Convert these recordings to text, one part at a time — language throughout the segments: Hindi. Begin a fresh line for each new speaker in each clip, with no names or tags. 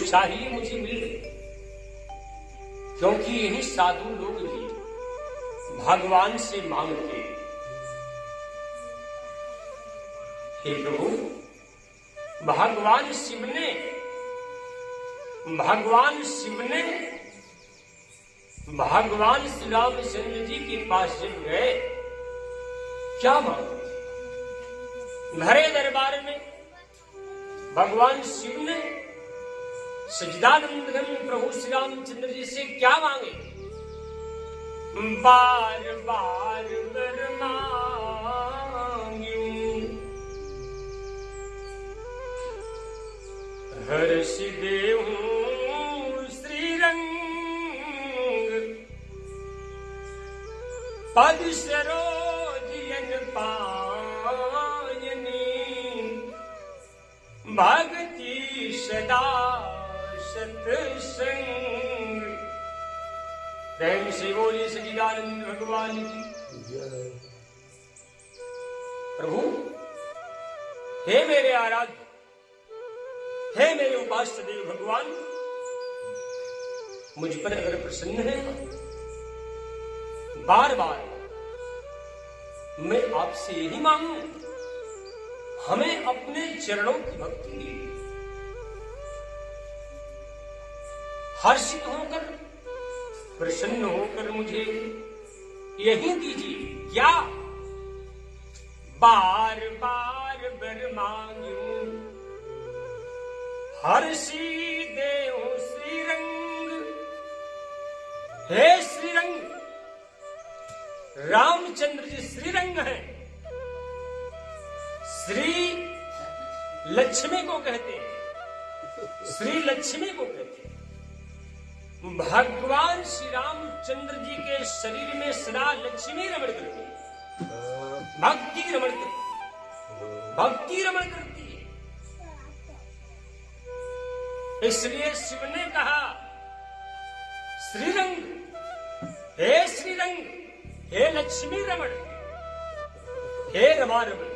चाहिए मुझे मिल गई, क्योंकि यही साधु लोग भी भगवान से मांगते, हे प्रभु, भगवान शिव ने भगवान श्री रामचंद्र जी के पास जब गए, क्या मांगे? भरे दरबार में भगवान शिव ने सच्चिदानंद घन प्रभु श्री रामचंद्र जी से क्या मांगे? बार बार वर मांग्यूं, हर्ष देहूं श्रीरंग, पद सरोजन पायनी, भक्ति सदा सत्संग। प्रेम से बोले सच्चिदानंद भगवान की। प्रभु, हे मेरे आराध्य, हे मेरे उपास्य देव भगवान, मुझ पर अगर प्रसन्न है, बार बार मैं आपसे यही मांगू, हमें अपने चरणों की भक्ति दीजिए। हर्षित होकर, प्रसन्न होकर मुझे यही दीजिए। क्या? बार बार वर मांगूं, हर्षि देहूं श्रीरंग। हे श्रीरंग, रामचंद्र जी श्रीरंग हैं। श्री लक्ष्मी को कहते हैं, श्री लक्ष्मी को कहते हैं। भगवान श्री रामचंद्र जी के शरीर में सदा लक्ष्मी रमण करती है, भक्ति रमण करती है, भक्ति रमण करती है। इसलिए शिव ने कहा, श्रीरंग, हे श्रीरंग, हे लक्ष्मी रमण, हे रमा रमण,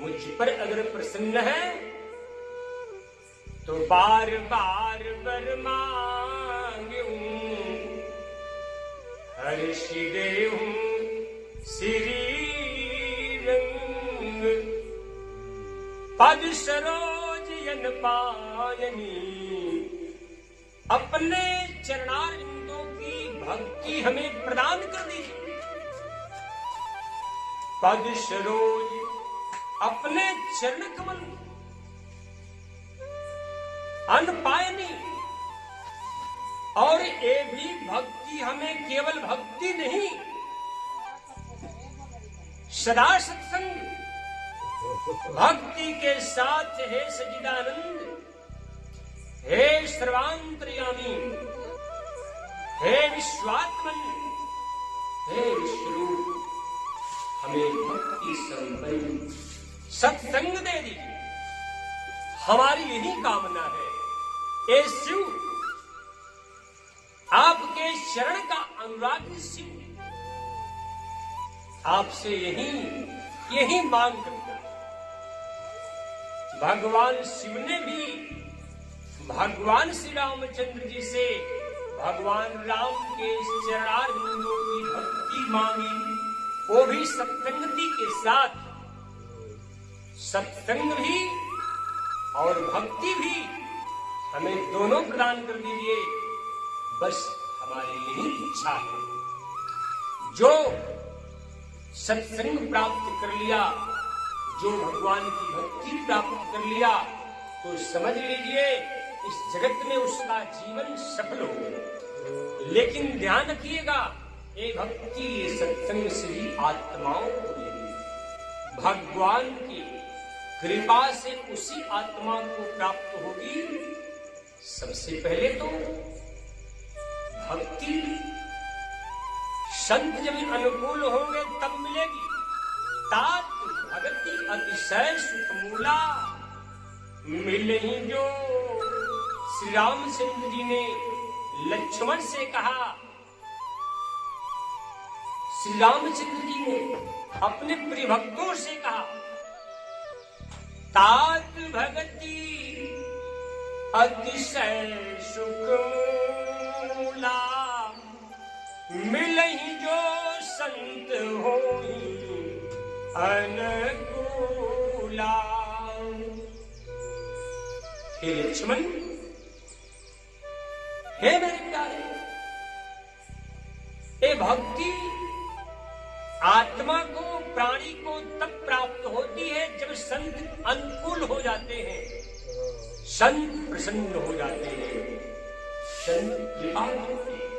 मुझ पर अगर प्रसन्न है तो बार बार वर मांगूं, हर्ष देहूं श्री रंग, पद सरोजन पायनी। अपने चरणारविंदों की भक्ति हमें प्रदान कर दीजिए। पद सरोज, अपने चरण कमल, अनपायनी। और ये भी भक्ति हमें केवल भक्ति नहीं, सदा सत्संग भक्ति के साथ, हे सच्चिदानंद, हे सर्वांतर्यामी, हे विश्वात्मन, हे विश्वरूप, हमें भक्ति संपन्न सत्संग दे दीजिए। हमारी यही कामना है। ए शिव, आपके शरण का अनुरागी शिव, आपसे यही मांग करता है। भगवान शिव ने भी भगवान श्री रामचंद्र जी से भगवान राम के चरणारविंदों की भक्ति मांगी, वो भी सत्संगति के साथ। सत्संग भी और भक्ति भी हमें दोनों प्रदान कर दीजिए। बस हमारी यही इच्छा है। जो सत्संग प्राप्त कर लिया, जो भगवान की भक्ति प्राप्त कर लिया, तो समझ लीजिए इस जगत में उसका जीवन सफल हो गया। लेकिन ध्यान रखिएगा, ये भक्ति, ये सत्संग से ही आत्माओं को मिलेगी। भगवान की कृपा से उसी आत्मा को प्राप्त होगी। सबसे पहले तो भक्ति, संत जब अनुकूल होंगे तब मिलेगी। तात भक्ति अतिशय सुख मूला, मिले ही जो श्री रामचंद्र जी ने लक्ष्मण से कहा। श्री रामचंद्र जी ने अपने प्रिय भक्तों से कहा, तात भगति अतिशय सुख मूला, मिलहि जो संत होई अनुकूला। हे लक्ष्मण, हे मेरे प्यारे, ये भक्ति आत्मा को, प्राणी को तब प्राप्त होती है जब संत अनुकूल हो जाते हैं, संत प्रसन्न हो जाते हैं, संत कृपा करते हैं।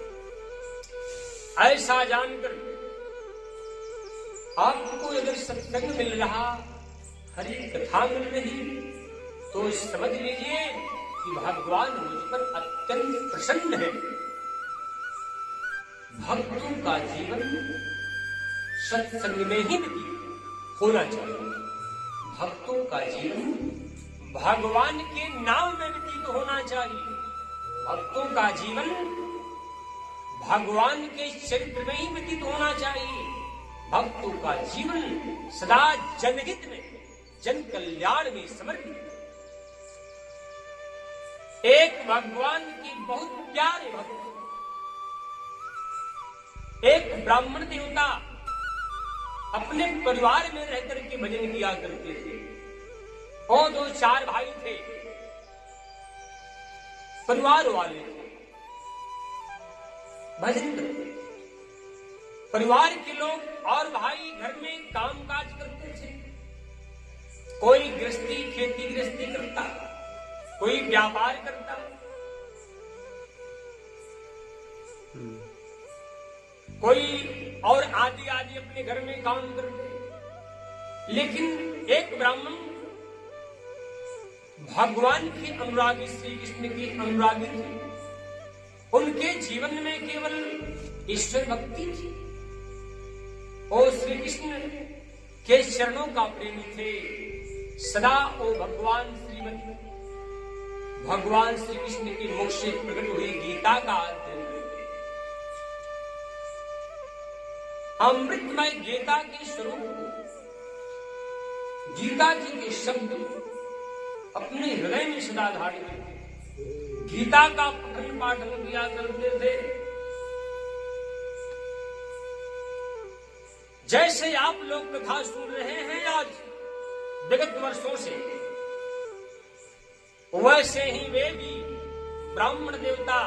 ऐसा जानकर आपको अगर सत्संग मिल रहा, हरि कथा मिल रही, तो समझ लीजिए कि भगवान मुझ पर अत्यंत प्रसन्न है। भक्तों का जीवन सत्संग में ही व्यतीत होना चाहिए। भक्तों का जीवन भगवान के नाम में व्यतीत होना चाहिए। भक्तों का जीवन भगवान के चरित्र में ही व्यतीत होना चाहिए। भक्तों का जीवन सदा जनहित में, जन कल्याण में समर्पित। एक भगवान की बहुत प्यारे भक्त, एक ब्राह्मण देवता अपने परिवार में रहकर के भजन किया करते थे। और 2-4 भाई थे, परिवार वाले थे, भजन करते थे। परिवार के लोग और भाई घर में काम काज करते थे। कोई गृहस्थी, खेती गृहस्थी करता, कोई व्यापार करता, कोई और आदि आदि अपने घर में काम करते। लेकिन एक ब्राह्मण भगवान के अनुरागी, श्री कृष्ण के अनुरागी थे। उनके जीवन में केवल ईश्वर भक्ति थी। और श्री कृष्ण के चरणों का प्रेमी थे। सदा वो भगवान श्री कृष्ण के मुख से प्रकट हुई गीता का अध्ययन करते। अमृतमय गीता के स्वरूप को, गीता जी के शब्द अपने हृदय में सदा धारण करते, गीता का पठन पाठन किया करते थे। जैसे आप लोग कथा सुन रहे हैं आज विगत वर्षों से, वैसे ही वे भी ब्राह्मण देवता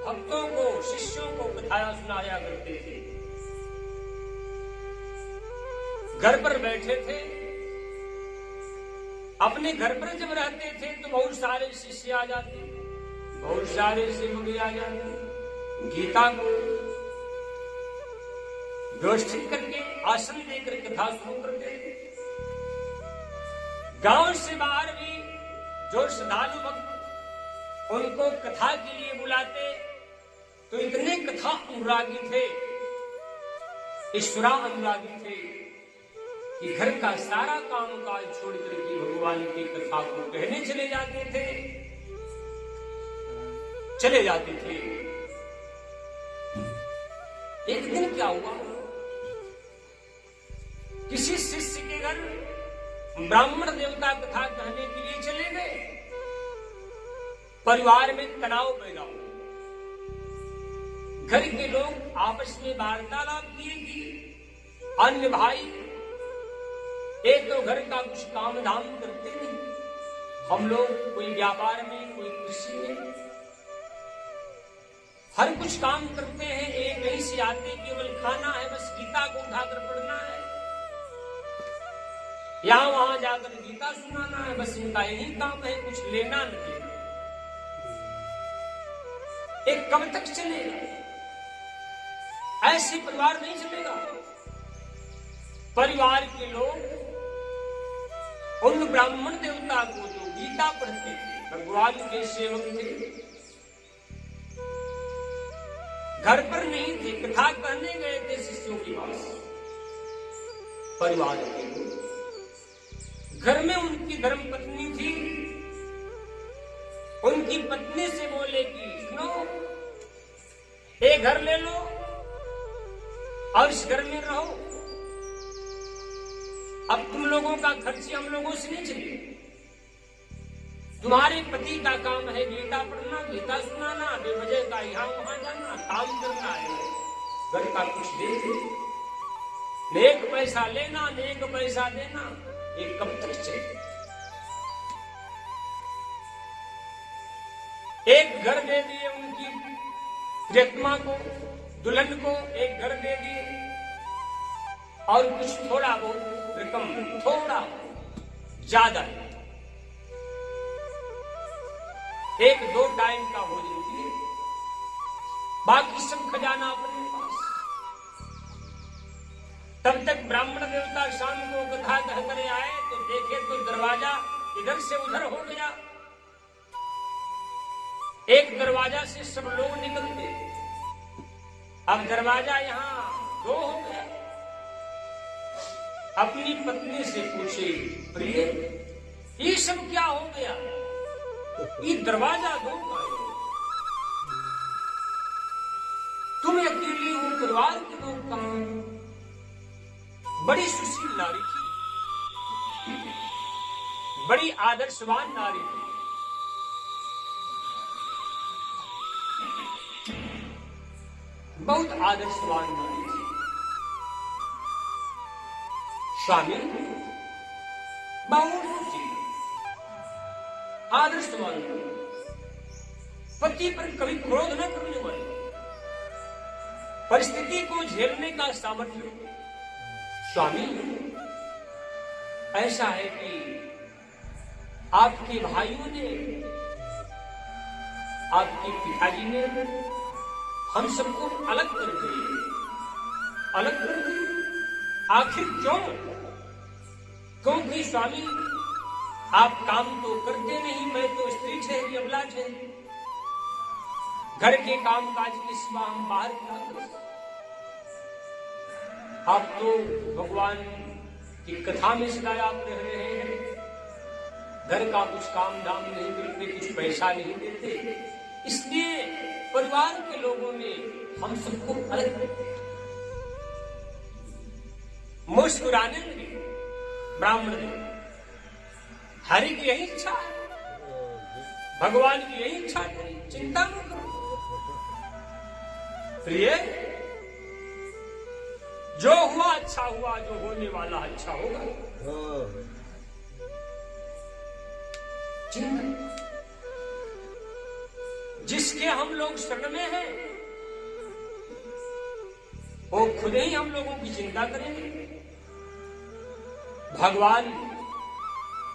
भक्तों को, शिष्यों को कथाएं सुनाया करते थे। घर पर बैठे थे, अपने घर पर जब रहते थे तो बहुत सारे शिष्य आ जाते, बहुत सारे सेवक आ जाते, गीता को व्यवस्थित करके आसन देकर कथा शुरू करते थे। गांव से बाहर भी जो श्रद्धालु भक्त उनको कथा के लिए बुलाते, तो इतने कथा अनुरागी थे, ईश्वरा अनुरागी थे कि घर का सारा काम काज छोड़ करके भगवान की कथा को कहने चले जाते थे। एक दिन क्या हुआ, किसी शिष्य के घर ब्राह्मण देवता कथा कहने के लिए चले गए। परिवार में तनाव पैदा हुआ। घर के लोग आपस में वार्तालाप किए कि अन्य भाई एक तो घर का कुछ काम धाम करते नहीं, हम लोग कोई व्यापार में, कोई कृषि में, हर कुछ काम करते हैं। एक कहीं से आते केवल खाना है, बस गीता को उठाकर पढ़ना है, यहां वहां जाकर गीता सुनाना है, बस इनका यही काम है, कुछ लेना न देना। एक कब तक चलेगा? ऐसे परिवार नहीं चलेगा। परिवार के लोग उन ब्राह्मण देवता को जो गीता पढ़ते थे, भगवान के सेवक थे, घर पर नहीं थे, कथा कहने गए थे शिष्यों के पास। परिवार के लोग, घर में उनकी धर्म पत्नी थी, उनकी पत्नी से बोले कि सुनो, एक घर ले लो और इस घर में रहो, अब तुम लोगों का खर्च हम लोगों से नहीं चले। तुम्हारे पति का काम है गीता पढ़ना, गीता सुनाना, बेवजह का यहाँ वहां जाना, काम करना है, घर का कुछ दे, नेक पैसा लेना, नेक पैसा देना, ये कब तक चले? एक घर दे दिए उनकी प्रियतमा को, दुल्हन को एक घर दे दिए और कुछ थोड़ा बहुत रकम, थोड़ा ज्यादा एक दो टाइम का भोजन दिए, बाकी सब खजाना अपने पास। तब तक ब्राह्मण देवता शाम को कथा कह कर आए तो देखे तो दरवाजा इधर से उधर हो गया, एक दरवाजा से सब लोग निकलते, अब दरवाजा यहाँ दो हो गया। अपनी पत्नी से पूछे, प्रिय ये सब क्या हो गया? ये दरवाजा दो का है, तुम अकेली हो, परिवार के लोग कहां? बड़ी सुशील नारी थी, बड़ी आदर्शवान नारी थी, बहुत आदर्शवान नारी थी। स्वामी बहुत सुशील, आदर्शवान, पति पर कभी क्रोध न करने वाली, परिस्थिति को झेलने का सामर्थ्य। स्वामी ऐसा है कि आपके भाइयों ने, आपके पिताजी ने हम सबको अलग कर दिए, अलग कर दिए। आखिर क्यों? क्योंकि स्वामी आप काम तो करते नहीं, मैं तो स्त्री ठहरी, अबला ठहरी, घर के काम काज के सिवा हम बाहर क्या कर सकते? आप तो भगवान की कथा में सदा आप रह रहे हैं, घर का कुछ काम धाम नहीं करते, कुछ पैसा नहीं देते, इसलिए परिवार के लोगों ने हम सबको अलग कर दिया। मुस्कुराने लगे ब्राह्मण ने, हरि की यही इच्छा है, भगवान की यही इच्छा है, चिंता न करो प्रिय, जो हुआ अच्छा हुआ, जो होने वाला अच्छा होगा। चिंता, जिसके हम लोग शरण में हैं वो खुद ही हम लोगों की चिंता करेंगे। भगवान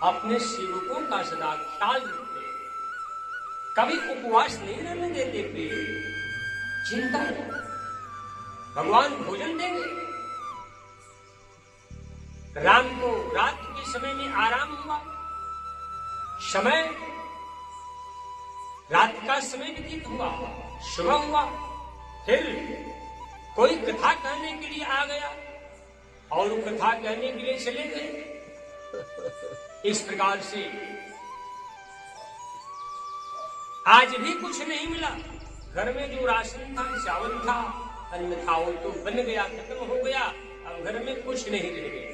अपने सेवकों का सदा ख्याल रखते, कभी उपवास नहीं रहने देते प्रिय। चिंता, भगवान भोजन देंगे। राम को रात के समय में आराम हुआ, समय रात का समय व्यतीत हुआ, सुबह हुआ, फिर कोई कथा कहने के लिए आ गया और कथा कहने के लिए चले गए। इस प्रकार से आज भी कुछ नहीं मिला। घर में जो राशन था, चावल था, अन्न था, वो तो बन गया, खत्म हो गया, अब घर में कुछ नहीं रह गया।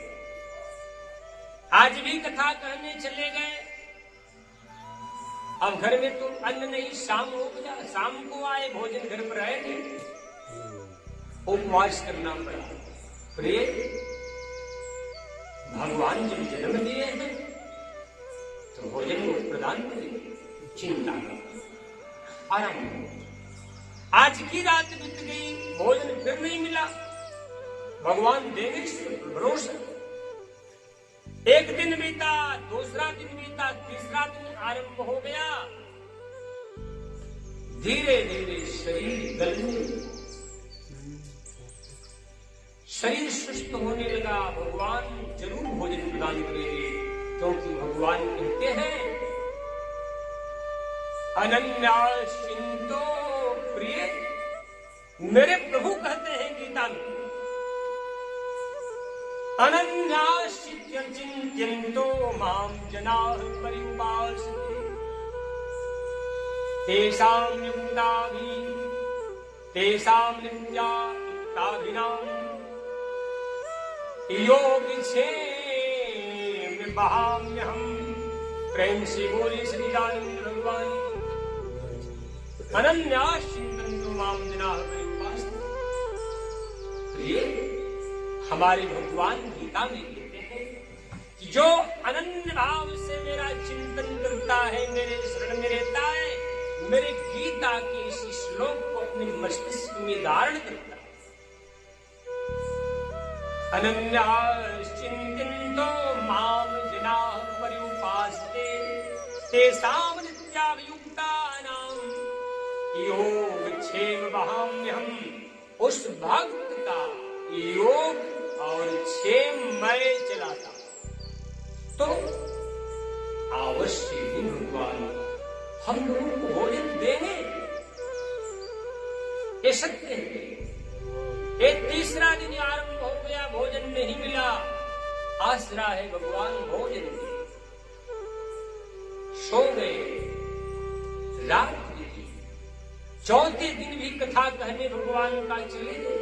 आज भी कथा कहने चले गए, अब घर में तो अन्न नहीं, शाम हो गया, शाम को आए, भोजन घर पर आए नहीं, उपवास करना पड़ा। प्रिय, भगवान जब जन्म दिए हैं तो भोजन को प्रदान करें, चिंता करें, आराम। आज की रात बीत गई, भोजन फिर नहीं मिला, भगवान देंगे, भरोसा। एक दिन बीता, दूसरा दिन बीता, तीसरा दिन आरंभ हो गया, धीरे धीरे शरीर गलने, शरीर सुस्त होने लगा। भगवान जरूर भोजन प्रदान करेंगे, क्योंकि भगवान कहते हैं अनन्याश्चिंतो प्रिय, मेरे प्रभु कहते हैं गीता में, अनन्याश्चिंतो माम जनाः पर्युपासते, तेषां युक्ताभि तेषां नित्या युक्ताभिनाम् योगिक्षेम बहाम्यहम् प्रेम से बोले सच्चिदानंद भगवान अनन्यास चिंतन्तु माम जनाः पर्युपासते। प्रिय, हमारे भगवान गीता में कहते हैं कि जो अनन्य भाव से मेरा चिंतन करता है, मेरे शरण में रहता है, मेरे गीता के इस श्लोक को अपने मस्तिष्क में धारण करता है। अनन्याश्चिन्तन्तो माम जनाः पर्युपासते तेषां नित्याभियुक्तानां योगक्षेम वहाम्यहम्। उस भक्त का योग और क्षेम मैं चलाता। तो अवश्य ही भगवान हम लोगों को भोजन देंगे, ये सत्य है। ये तीसरा दिन आरंभ हो गया, भोजन नहीं मिला, आसरा है भगवान भोजन दे। सो गए, रात बीती, चौथे दिन भी कथा कहने भगवान का चले गए।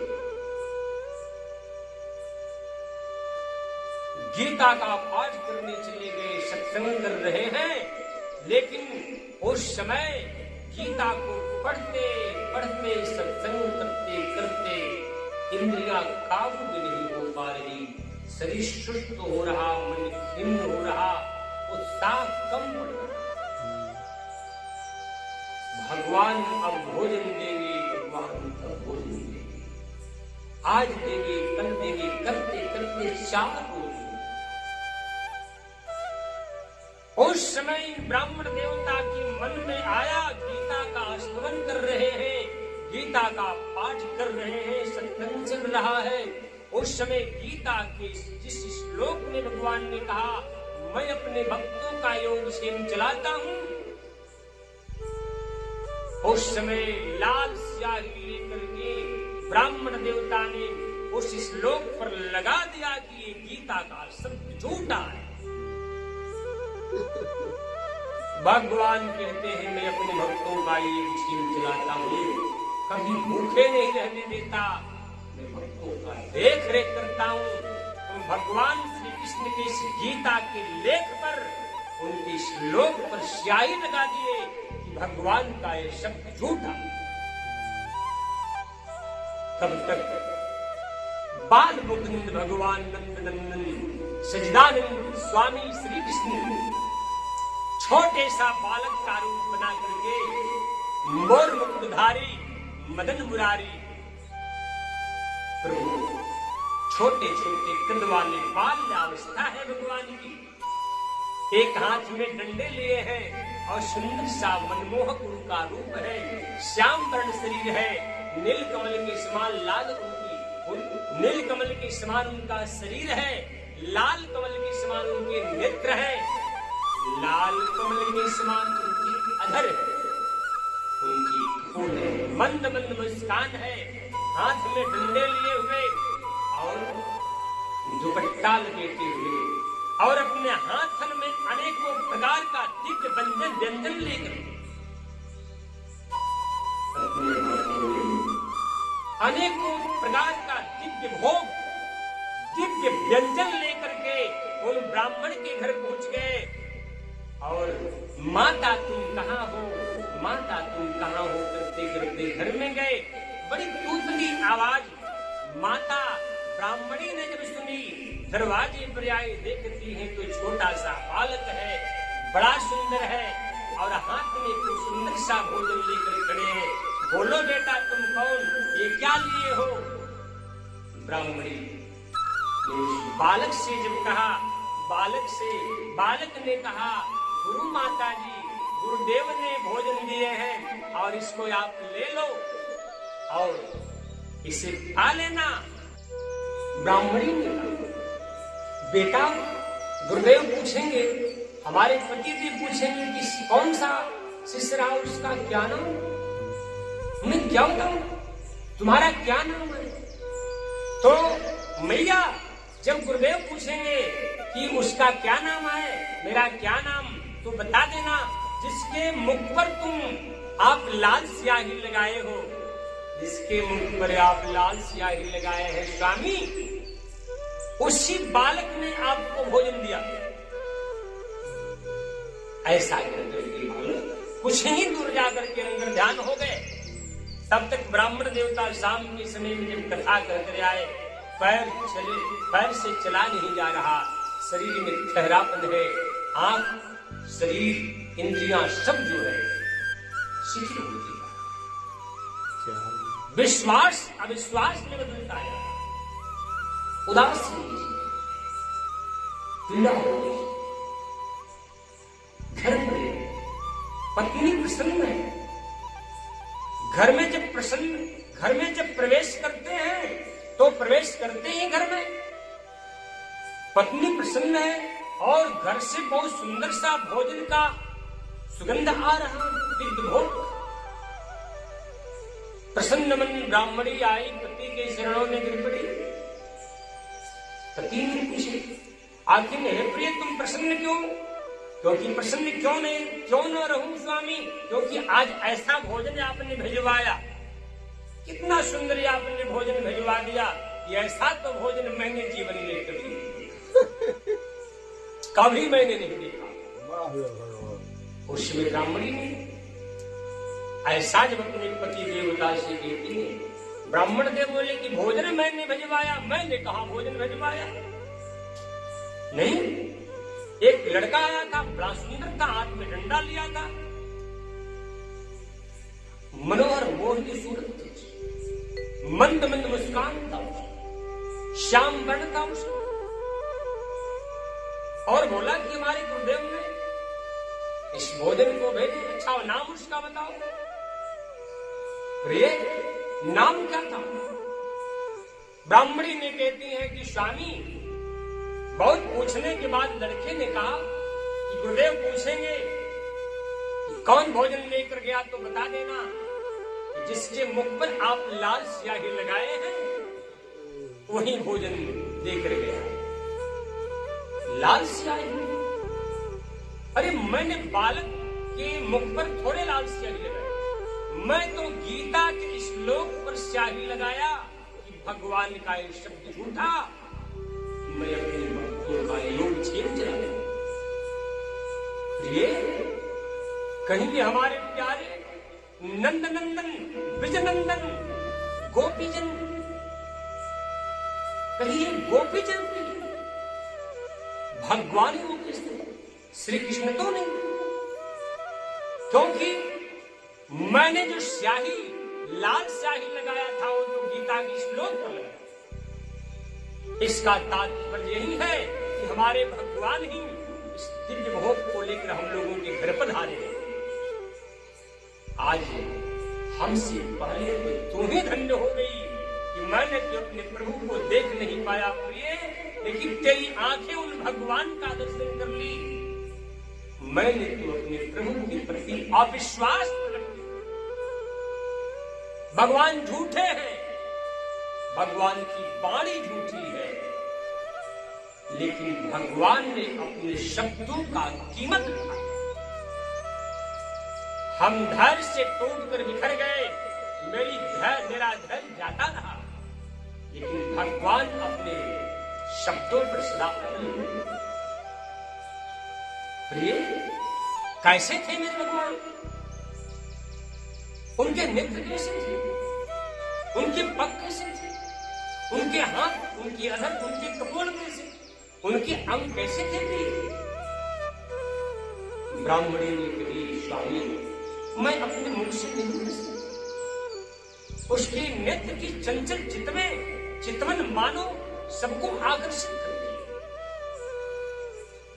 गीता का पाठ करने चले गए, सत्संग कर रहे हैं, लेकिन उस समय गीता को पढ़ते पढ़ते सत्संग करते करते इंद्रियां काबू में नहीं हो पा रही, शरीर सुस्त हो रहा, मन खिन्न हो रहा, उत्साह कम पड़ रहा। भगवान अब भोजन देंगे, भगवान अब भोजन देंगे, आज देंगे, कल देंगे, करते करते 4 रोज। उस समय ब्राह्मण देवता के मन में आया, गीता का स्तवन कर रहे हैं, गीता का पाठ कर रहे हैं, सत्संग चल रहा है। उस समय गीता के जिस श्लोक में भगवान ने कहा मैं अपने भक्तों का योग क्षेम चलाता हूं, उस समय लाल स्याही लेकर के ब्राह्मण देवता ने उस श्लोक पर लगा दिया कि ये गीता का शब्द झूठा है। भगवान कहते हैं मैं अपने भक्तों का ये क्षेम चलाता हूँ, कभी भूखे नहीं रहने देता, मैं भक्तों का देख रेख करता हूँ। तो भगवान श्री कृष्ण के इस गीता के लेख पर, उनके श्लोक पर स्याही लगा दिए कि भगवान का ये शब्द झूठा। तब तक बाल मुकुंद भगवान नंद नंदन सच्चिदानंद स्वामी श्री कृष्ण छोटे सा बालक का रूप बना करके मोर मुकुटधारी मदन मुरारी प्रभु, छोटे छोटे कंद वाले बाल्यावस्था है भगवान की, एक हाथ में डंडे लिए हैं और सुंदर सा मनमोहक उनका रूप है, श्याम वर्ण शरीर है, नीलकमल के समान लाल नीलकमल के समान उनका शरीर है, लाल कमल के समान उनके नेत्र है, लाल कमल के समान उनकी अधर है, उनकी मंद मंद मुस्कान है, हाथ में डंडे लिए हुए और दुपट्टा लपेटे हुए और अपने हाथन में अनेकों प्रकार का दिव्य व्यंजन लेकर अनेकों प्रकार का दिव्य भोग दिव्य व्यंजन लेकर के उन ब्राह्मण के घर पहुंच गए और माता तुम कहाँ हो, माता तुम कहाँ हो करते करते घर में गए। बड़ी तूतली आवाज माता ब्राह्मणी ने जब सुनी, दरवाजे पर आई, देखती है तो छोटा सा बालक है, बड़ा सुंदर है और हाथ में तो सुंदर सा भोजन लेकर खड़े हैं। बोलो बेटा तुम कौन, ये क्या लिए हो? ब्राह्मणी बालक से जब कहा, बालक ने कहा गुरु माता जी, गुरुदेव ने भोजन दिए हैं और इसको आप ले लो और इसे खा लेना। ब्राह्मणी ने कहा बेटा गुरुदेव पूछेंगे, हमारे पति जी पूछेंगे कि कौन सा शिष्य रहा, उसका क्या नाम, उन्हें क्या बताऊं, तुम्हारा क्या नाम है? तो मैया जब गुरुदेव पूछेंगे कि उसका क्या नाम है, मेरा क्या नाम, तो बता देना जिसके मुख पर आप लाल स्याही लगाए हो, जिसके मुख पर आप लाल स्याही लगाए हैं स्वामी, उसी बालक ने आपको भोजन दिया। ऐसा करके बिल्कुल कुछ ही दूर जाकर के अंदर ध्यान हो गए। तब तक ब्राह्मण देवता शाम के समय में जब कथा करते आए, पैर से चला नहीं जा रहा, शरीर में ठहरापन है, आंख शरीर इंद्रियां सब जो है शिथिल होती है, विश्वास अविश्वास में बदलता है, उदासी पीड़ा होती है। घर में पत्नी प्रसन्न है, घर में जब प्रवेश करते हैं तो प्रवेश करते ही घर में पत्नी प्रसन्न है और घर से बहुत सुंदर सा भोजन का सुगंध आ रहा, दिव्य भोग। प्रसन्न मन ब्राह्मणी आई, पति के चरणों में गिर पड़ी। पति ने पूछे, आखिर हे प्रिय तुम प्रसन्न क्यों? क्योंकि प्रसन्न क्यों न रहूं स्वामी? क्योंकि आज ऐसा भोजन आपने भिजवाया, कितना सुंदर आपने भोजन भिजवा दिया, ऐसा तो भोजन मैंने जीवन में कभी मैंने नहीं देखा। उस समय ब्राह्मणी ने ऐसा जब अपने पति देवता से कहती है, ब्राह्मण देव बोले कि भोजन मैंने भिजवाया, मैंने कहा भोजन भिजवाया नहीं। एक लड़का आया था, बड़ा सुंदर था, हाथ में डंडा लिया था, मनोहर मोहनी सूरत थी, मंद मंद मुस्कान था, श्याम वर्ण था उसका, और बोला कि हमारे गुरुदेव ने इस भोजन को भेजे, अच्छा नाम उसका बताओ। प्रिय नाम क्या था? ब्राह्मणी ने कहती है कि स्वामी, बहुत पूछने के बाद लड़के ने कहा कि गुरुदेव पूछेंगे कि कौन भोजन लेकर गया तो बता देना, जिसके मुख पर आप लाल स्याही लगाए हैं वही भोजन लेकर गया। लाल स्याही? अरे मैंने बालक के मुख पर थोड़े लाल स्याही लगाई, मैं तो गीता के श्लोक पर स्याही लगाया कि भगवान का एक शब्द झूठा, मैं अपने भक्तों का योग छेद चला गया। कहीं भी हमारे प्यारे नंद नंदन ब्रज नंदन गोपीजन, कहीं गोपीजन भगवान को किसने? श्री कृष्ण तो नहीं, क्योंकि मैंने जो स्याही लाल स्याही लगाया था वो तो गीता की श्लोक पर लगाया। इसका तात्पर्य यही है कि हमारे भगवान ही इस दिव्य भोग को लेकर हम लोगों के घर पधारे हैं। आज हमसे पहले तू ही धन्य हो गई कि मैंने तो अपने प्रभु को देख नहीं पाया प्रिय, लेकिन तेरी आंखें उन भगवान का दर्शन कर ली। मैंने तो अपने प्रभु के प्रति अविश्वास प्रकट किया। भगवान झूठे हैं, भगवान की वाणी झूठी है, लेकिन भगवान ने अपने शब्दों का कीमत रखा। हम धैर्य से टूटकर बिखर गए, मेरा धैर्य जाता रहा, लेकिन भगवान अपने शब्दों पर सदा अटल। प्रिय, कैसे थे मेरे भगवान? उनके नेत्र कैसे थे? उनके पग कैसे थे? उनके हाथ, उनकी अधर, उनके कपोल कैसे, उनके अंग कैसे थे? ब्राह्मणी ने कही, स्वामी मैं अपने मुख से नहीं कह सकती। उसके नेत्र की चंचल चितवन मानो सबको आकर्षित करती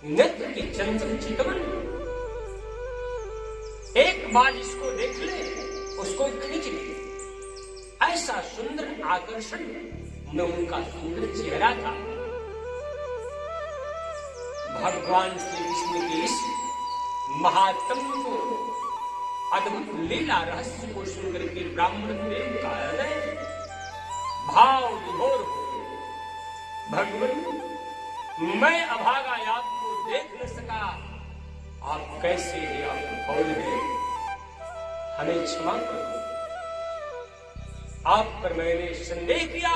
है। नेत्र की चंचल चितवन, एक बार इसको देख ले उसको खींच ले, ऐसा सुंदर आकर्षण में उनका सुंदर चेहरा था। भगवान श्री कृष्ण के इस महात्म को, अद्भुत लीला रहस्य को सुनकर के ब्राह्मण देव का हृदय भाव विभोर हो। भगवान, मैं अभागा आपको देख न सका, आप कैसे हैं, आप कौन हैं, हमें क्षमा करो। आप पर मैंने संदेह किया,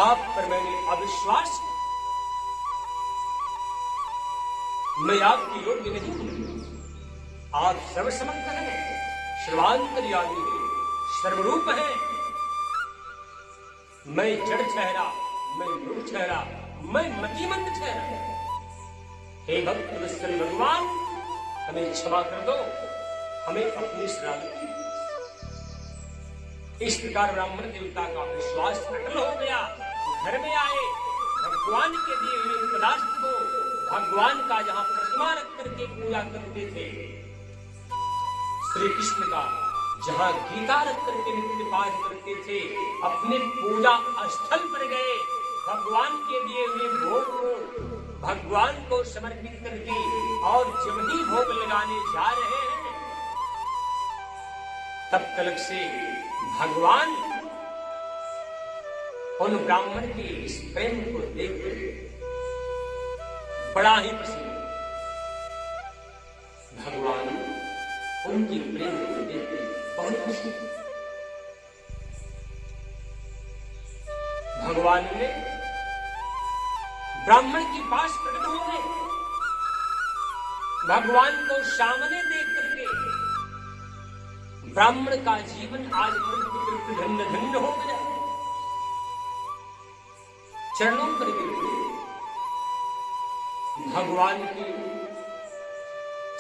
आप पर मैंने अविश्वास किया, मैं आपकी योग्य नहीं हूं। आप सर्वसमर्थ हैं, सर्वांतर्यामी हैं, सर्वरूप हैं। मैं जड़ ठहरा, मैं मूढ़ ठहरा, मैं मतिमंद ठहरा। हे भक्त वत्सल भगवान, हमें क्षमा कर दो, हमें अपनी शरारत। इस प्रकार ब्राह्मण देवता का विश्वास अटल हो गया। घर में आए, भगवान के दिए हुए पदार्थ को भगवान का जहां प्रतिमा रख करके पूजा करते थे, श्री कृष्ण का जहां गीता रख करके नित्य पाठ करते थे, अपने पूजा स्थल पर गए, भगवान के दिए हुए भोग को भगवान को समर्पित करके और जब ही भोग लगाने जा रहे हैं, तब तलक से भगवान उन ब्राह्मण के इस प्रेम को देखकर बड़ा ही प्रसन्न। भगवान उनकी प्रेम को देखकर बहुत खुश। भगवान ने ब्राह्मण के पास प्रकट हो गए। भगवान को सामने देख करके ब्राह्मण का जीवन आज मृत्यु धन्य धन्य हो गया। चरणों पर गिर गए। भगवान की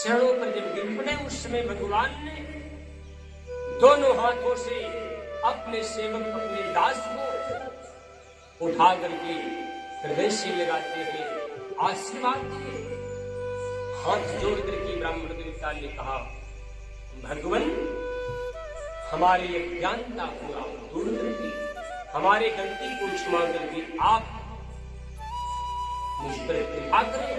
चरणों पर जब गिर पड़े, उस समय भगवान ने दोनों हाथों से अपने सेवक, अपने दास को उठा करके हृदय से लगाते हुए आशीर्वाद दिए। हाथ जोड़ करके ब्राह्मण देवता ने कहा, भगवान, हमारी अज्ञानता को आप दूर करके, हमारे गलती को क्षमा करके आप मुझ पर कृपा करें,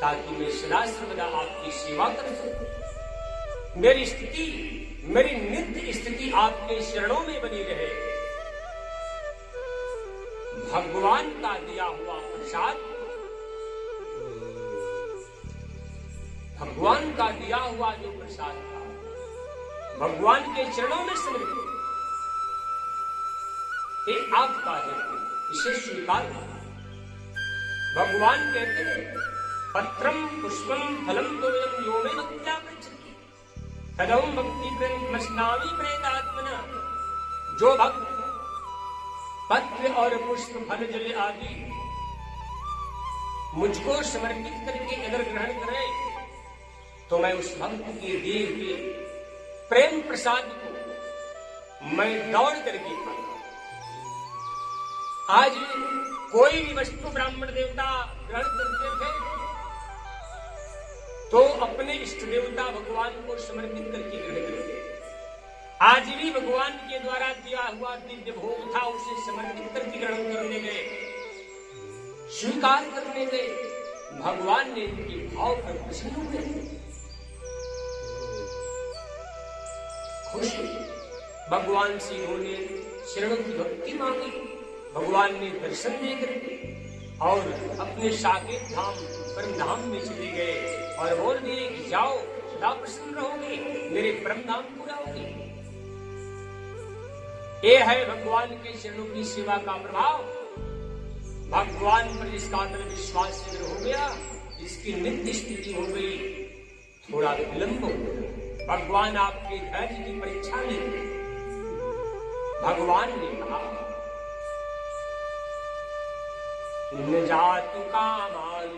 ताकि मैं सदा सर्वदा आपकी सेवा कर सकूं। मेरी स्थिति, मेरी नित्य स्थिति आपके शरणों में बनी रहे। भगवान का दिया हुआ प्रसाद, भगवान का दिया हुआ जो प्रसाद था, भगवान के चरणों में समर्पित, ये आपका है, इसे स्वीकार करो। भगवान कहते हैं, पत्रम पुष्पम फलम तोयम यो मे भक्त्या पृच्छति तदहं भक्ति प्रश्नामि प्रेतात्मना। जो भक्त पत्र और पुष्प, फल, जल आदि मुझको समर्पित करके अगर ग्रहण करे, तो मैं उस भक्त के दिए हुए प्रेम प्रसाद को मैं दौड़ करके खाता। आज कोई भी वस्तु ब्राह्मण देवता ग्रहण करते थे, तो अपने इष्ट देवता भगवान को समर्पित करके ग्रहण करते। आज भी भगवान के द्वारा दिया हुआ दिव्य भोग था, उसे समर्पित करके ग्रहण करने गए, स्वीकार करने गए। भगवान ने उनके भाव पर प्रसन्न हुए, खुश हुए। भगवान से उन्होंने शरणों की भक्ति मांगी। भगवान ने दर्शन दे करके और अपने साकेत धाम, परम धाम में चले गए और बोल दिए कि जाओ, सदा प्रसन्न रहोगे, मेरे परम धाम पूरा होगे। ये है भगवान के चरणों की सेवा का प्रभाव। भगवान पर जिसका दृढ़ विश्वास सिद्ध हो गया, जिसकी नित्य स्थिति हो गई, थोड़ा विलंब हो गया, भगवान आपके धैर्य की परीक्षा लेंगे। भगवान ने कहा, न जातु कामान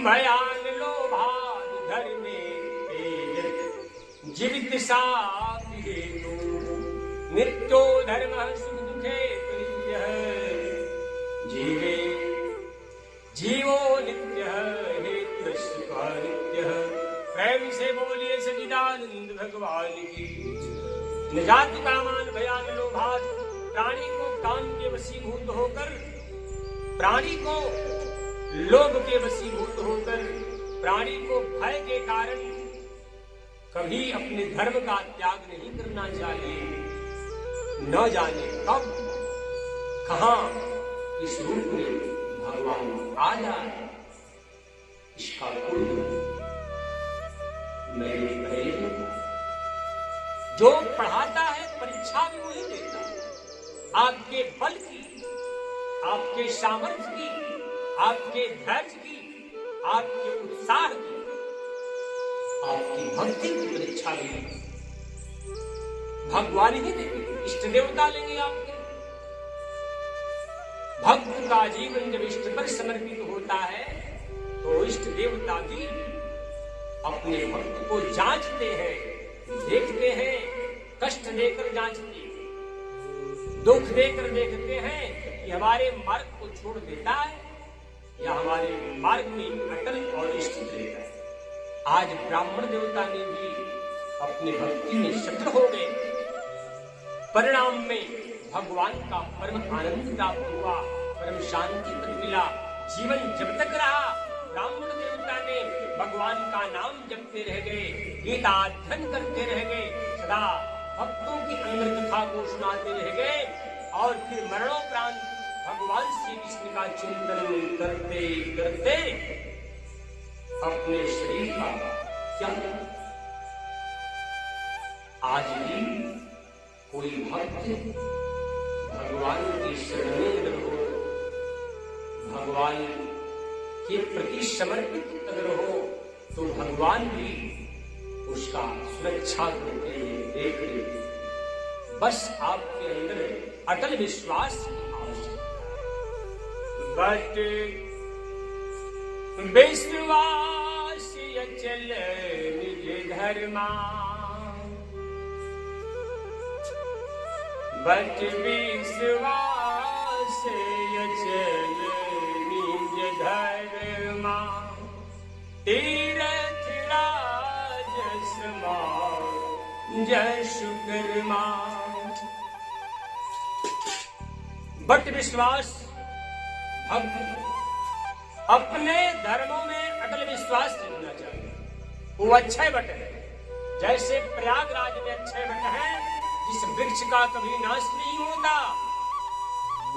भयान लोभाद धर्मे जीवित साधु नित्यो धर्म सुख दुखे प्रिय जीवे जीवो नित्य हेतु नित्य। प्रेम से बोलिए सच्चिदानंद भगवान की। न जातु कामान भयान लोभाद, प्राणी को काम के वशीभूत होकर, प्राणी को लोभ के वशीभूत होकर, प्राणी को भय के कारण कभी अपने धर्म का त्याग नहीं करना चाहिए। न जाने कब कहां इस रूप में भगवान आ जाए, इसका कोई मेरे भय। जो पढ़ाता है परीक्षा भी वही देता है। आपके बल की, आपके सामर्थ्य की, आपके धैर्य की आपके उत्साह की, आपकी भक्ति की परीक्षा भी भगवान ही देंगे, इष्ट देवता लेंगे आपके। भक्त का जीवन जब इष्ट पर समर्पित होता है तो इष्ट देवता भी अपने भक्त को जांचते हैं, देखते हैं, कष्ट देकर जांचते हैं, दुख देकर देखते हैं कि हमारे मार्ग को छोड़ देता है या हमारे मार्ग में अटल और स्थित रहता है। आज ब्राह्मण देवता ने भी अपनी भक्ति में सफल हो गए, परिणाम में भगवान का परम आनंद प्राप्त हुआ, परम शांति मिला। जीवन जब तक रहा ब्राह्मण देवता ने भगवान का नाम जपते रह गए, गीता अध्ययन करते रह गए, सदा भक्तों की अंदर कथा को सुनाते रह गए और फिर मरणोपरांत भगवान श्री कृष्ण का चिंतन करते करते अपने शरीर का क्या। आज भी कोई भक्त भगवान की शरण में हो, भगवान के प्रति समर्पित अगर हो तो भगवान भी उसका सुरक्षा करते हैं, देख लेते। बस आपके अंदर अटल विश्वास की आवश्यकता है। बट विश्वास अचल निज धर्मा, बट विश्वास अचल निज धर्मा, तीरथ राज समान जशु कर्मा। बट विश्वास, भक्त अपने धर्मों में अटल विश्वास रखना चाहिए। वो अक्षय वट है, जैसे प्रयागराज में अक्षय वट है जिस वृक्ष का कभी नाश नहीं होता,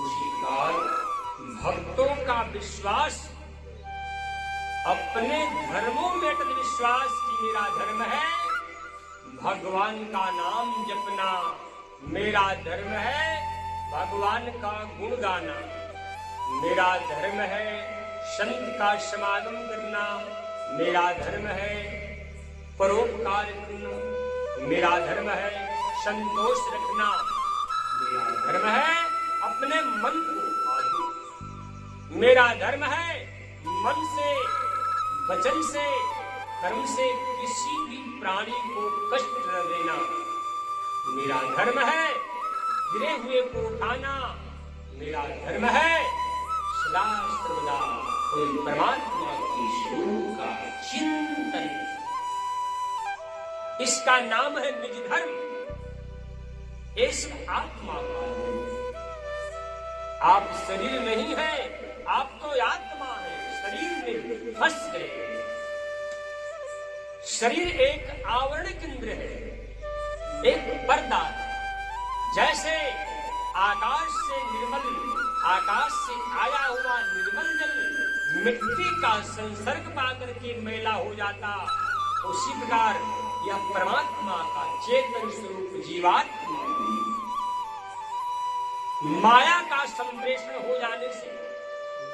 उसी प्रकार भक्तों का विश्वास, अपने धर्मों में अटल विश्वास की मेरा धर्म है, भगवान का नाम जपना मेरा धर्म है, भगवान का गुण गाना मेरा धर्म है, संत का समागम करना मेरा धर्म है, परोपकार करना मेरा धर्म है, संतोष रखना मेरा धर्म है, अपने मन को आदि मेरा धर्म है, मन से, वचन से, कर्म से किसी भी प्राणी को कष्ट न देना मेरा धर्म है, गिरे हुए को उठाना मेरा धर्म है, सदा सर्वदा कोई परमात्मा की स्वरूप का चिंतन, इसका नाम है निज धर्म। इस आत्मा का आप शरीर नहीं है, आप तो आत्मा है, शरीर में फंस गए। शरीर एक आवरण केंद्र है, एक पर्दा है। जैसे आकाश से निर्मल, आकाश से आया हुआ निर्मल जल मिट्टी का संसर्ग पाकर के मैला हो जाता, उसी प्रकार यह परमात्मा का चेतन स्वरूप जीवात्मा माया का संप्रेषण हो जाने से,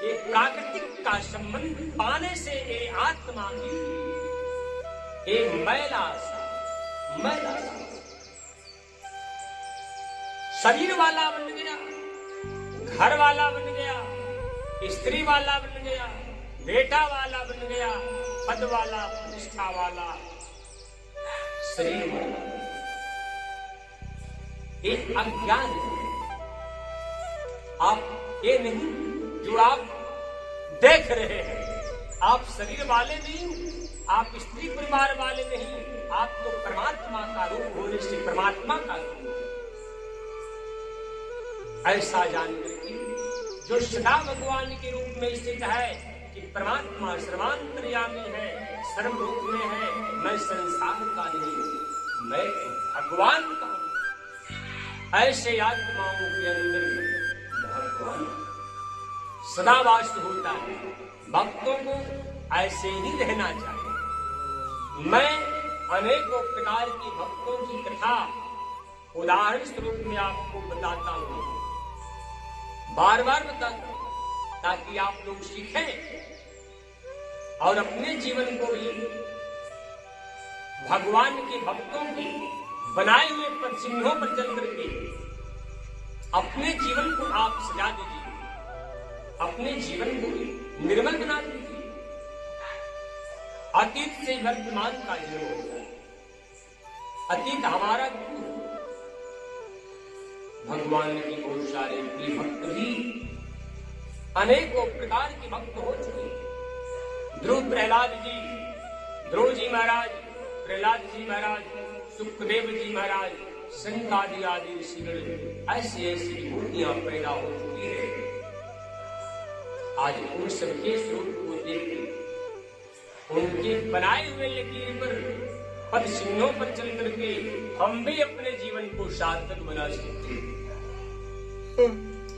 एक प्राकृतिक का संबंध पाने से ये आत्मा की एक मैला सा शरीर वाला बन गया, घर वाला बन गया, स्त्री वाला बन गया, बेटा वाला बन गया, पद वाला, प्रतिष्ठा वाला, शरीर वाला। एक अज्ञान आप ये नहीं जो आप देख रहे हैं, आप शरीर वाले नहीं, आप स्त्री परिवार वाले नहीं, आप तो परमात्मा का रूप होने से परमात्मा का रूप ऐसा जानकर के जो सदा भगवान के रूप में स्थित है कि परमात्मा सर्वांतर्यामी है, सर्वरूप में है, मैं संसार का नहीं, मैं तो भगवान का हूं। ऐसे आत्माओं के अंदर भगवान सदा वास होता है। भक्तों को ऐसे ही रहना चाहिए। मैं अनेकों प्रकार के भक्तों की कथा उदाहरण स्वरूप में आपको बताता हूं, बार बार बताता हूं, ताकि आप लोग सीखें और अपने जीवन को भी भगवान के भक्तों के बनाए हुए पद चिन्हों पर चल करके अपने जीवन को आप सजा दीजिए, अपने जीवन को निर्मल बना दीजिए। अतीत से वर्तमान का जन्म होता है, अतीत हमारा गुरु है। भगवान के बहुत सारे प्रिय भक्त भी अनेकों प्रकार के भक्त हो चुके हैं। ध्रुव प्रहलाद जी, ध्रुव जी महाराज, प्रहलाद जी महाराज, सुखदेव जी महाराज, संतादि आदि ऋषिगण, ऐसी ऐसी विभूतियां पैदा हो चुकी है। आज उन सबके स्वरूप को देख उनके बनाए हुए लकीर पर पद चिन्हों पर चल करके हम भी अपने जीवन को सार्थक बना सकते हैं।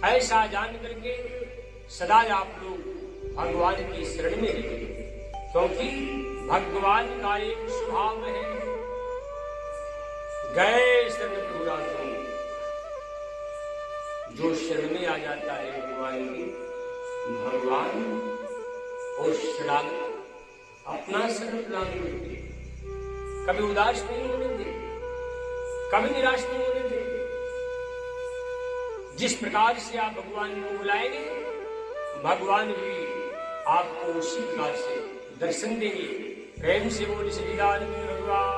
ऐसा जान करके सदा आप लोग भगवान की शरण में रहिए, क्योंकि भगवान का एक स्वभाव है, गए शरण प्रभुरातों, जो शरण में आ जाता है भगवान की, भगवान और शरणागत अपना शरण प्रदान करते, कभी उदास नहीं होने दे, कभी निराश नहीं होने दे। जिस प्रकार से आप भगवान को बुलाएंगे, भगवान भी आपको उसी प्रकार से दर्शन देंगे। प्रेम से बोली श्री राम भगवान